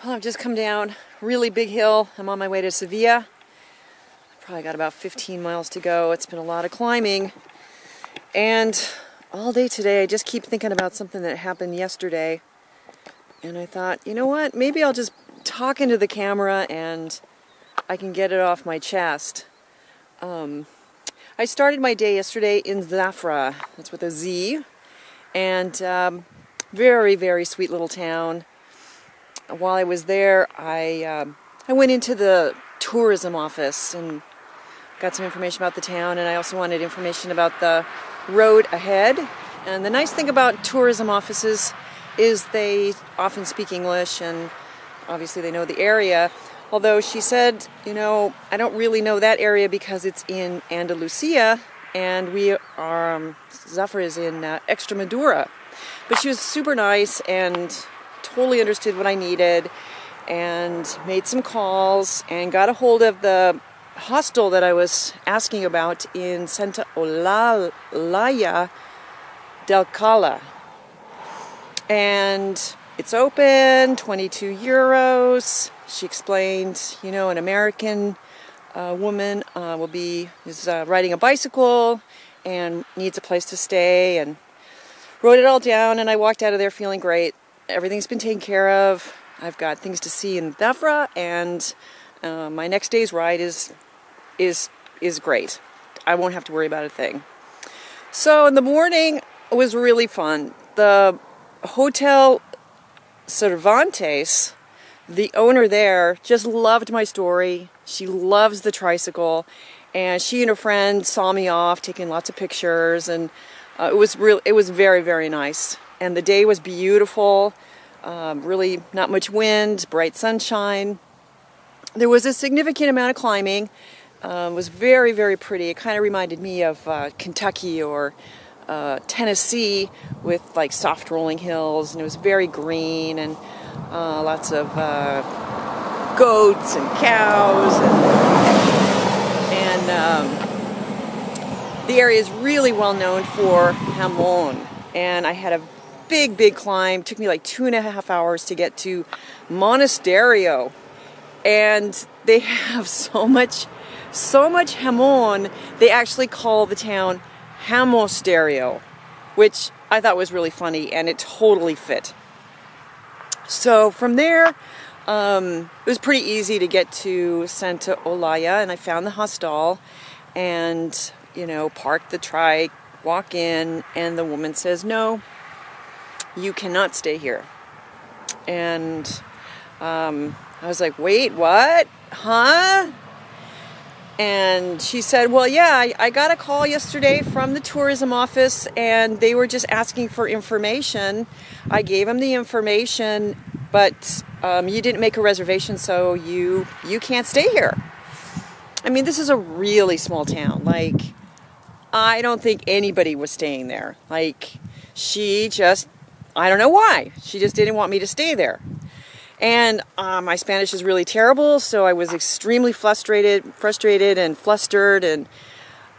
Well, I've just come down a really big hill. I'm on my way to Sevilla. Probably got about 15 miles to go. It's been a lot of climbing. And all day today I just keep thinking about something that happened yesterday. And I thought, you know what? Maybe I'll just talk into the camera and I can get it off my chest. I started my day yesterday in Zafra. That's with a Z. And very, very sweet little town. While I was there, I went into the tourism office and got some information about the town, and I also wanted information about the road ahead. And the nice thing about tourism offices is they often speak English, and obviously they know the area. Although she said, you know, I don't really know that area because it's in Andalusia, and Zafra is in Extremadura. But she was super nice and totally understood what I needed, and made some calls and got a hold of the hostel that I was asking about in Santa Olalla del Cala. And it's open, 22 euros. She explained, you know, an American woman is riding a bicycle and needs a place to stay, and wrote it all down, and I walked out of there feeling great. Everything's been taken care of. I've got things to see in Zafra, and my next day's ride is great. I won't have to worry about a thing. So in the morning, it was really fun. The Hotel Cervantes, the owner there, just loved my story. She loves the tricycle, and she and her friend saw me off, taking lots of pictures, and it was very, very nice. And the day was beautiful, really not much wind, bright sunshine. There was a significant amount of climbing. It was very, very pretty. It kind of reminded me of Kentucky or Tennessee, with like soft rolling hills, and it was very green, and lots of goats and cows, and the area is really well known for jamón. And I had a big climb. It took me like 2.5 hours to get to Monasterio, and they have so much jamón. They actually call the town Hamosterio, which I thought was really funny, and it totally fit. So from there, it was pretty easy to get to Santa Olalla, and I found the hostel, and parked the trike, walk in, and the woman says, "No, you cannot stay here." And I was like, "Wait, what? Huh?" And she said, "Well, yeah, I got a call yesterday from the tourism office, and they were just asking for information. I gave them the information, but you didn't make a reservation, so you can't stay here." I mean, this is a really small town. Like, I don't think anybody was staying there. Like, I don't know why. She just didn't want me to stay there. And my Spanish is really terrible, so I was extremely frustrated and flustered, and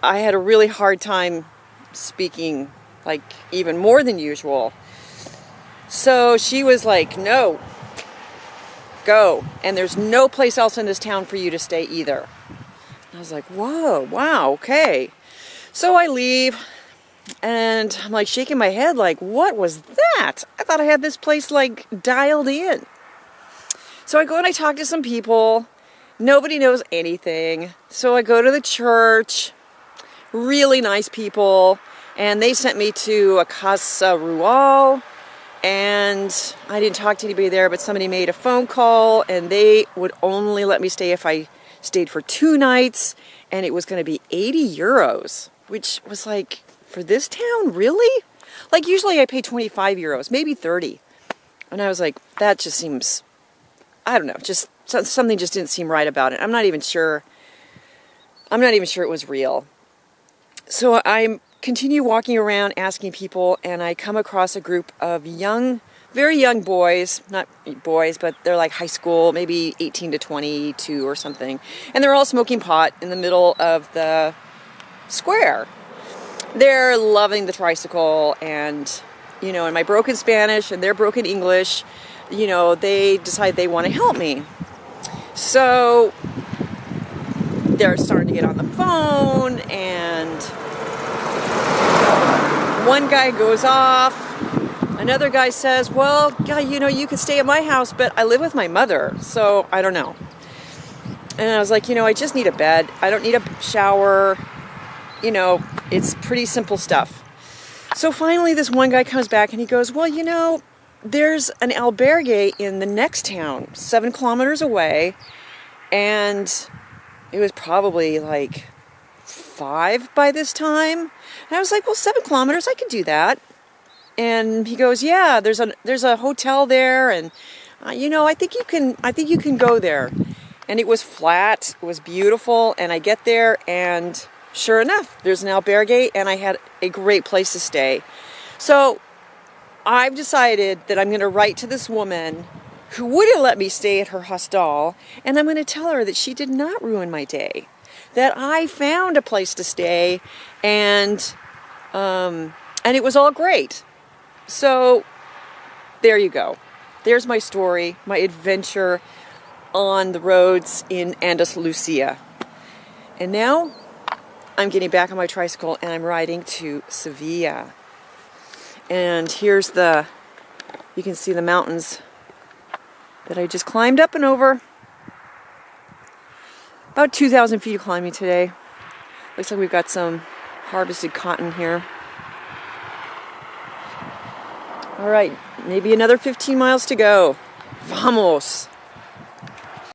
I had a really hard time speaking, like, even more than usual. So she was like, "No, go, and there's no place else in this town for you to stay either." I was like, "Whoa, wow, okay." So I leave, and I'm like shaking my head like, what was that? I thought I had this place like dialed in. So I go and I talk to some people. Nobody knows anything. So I go to the church. Really nice people. And they sent me to a casa rural. And I didn't talk to anybody there, but somebody made a phone call, and they would only let me stay if I stayed for 2 nights. And it was going to be 80 euros, which was like, for this town, really? Like, usually I pay 25 euros, maybe 30. And I was like, that just seems, I don't know, just something just didn't seem right about it. I'm not even sure it was real. So I continue walking around asking people, and I come across a group of very young boys, not boys, but they're like high school, maybe 18 to 22 or something. And they're all smoking pot in the middle of the square. They're loving the tricycle, and in my broken Spanish and their broken English, you know, they decide they want to help me. So they're starting to get on the phone, and one guy goes off. Another guy says, well, God, you know, you could stay at my house, but I live with my mother, so I don't know. And I was like, you know, I just need a bed. I don't need a shower. You know, it's pretty simple stuff. So finally this one guy comes back and he goes, well, you know, there's an albergue in the next town, 7 kilometers away. And it was probably like 5 by this time. And I was like, well, 7 kilometers, I could do that. And he goes, yeah, there's a hotel there, and you know, I think you can go there. And it was flat, it was beautiful, and I get there, and sure enough, there's an albergue, and I had a great place to stay. So I've decided that I'm going to write to this woman who wouldn't let me stay at her hostal, and I'm going to tell her that she did not ruin my day, that I found a place to stay, and it was all great. So there you go. There's my story, my adventure on the roads in Andalusia. And now I'm getting back on my tricycle and I'm riding to Sevilla. And here's you can see the mountains that I just climbed up and over. About 2,000 feet of climbing today. Looks like we've got some harvested cotton here. All right, maybe another 15 miles to go. Vamos!